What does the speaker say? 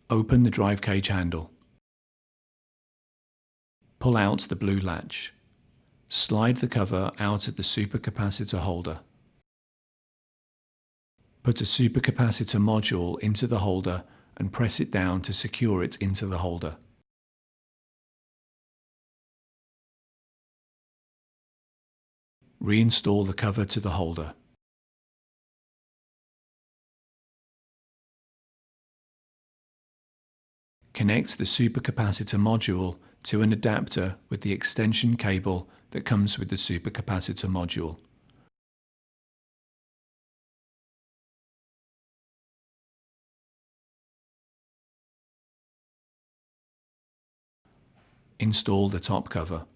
Open the drive cage handle. Pull out the blue latch. Slide the cover out of the supercapacitor holder. Put a supercapacitor module into the holder and press it down to secure it into the holder. Reinstall the cover to the holder. Connect the supercapacitor module to an adapter with the extension cable that comes with the supercapacitor module. Install the top cover.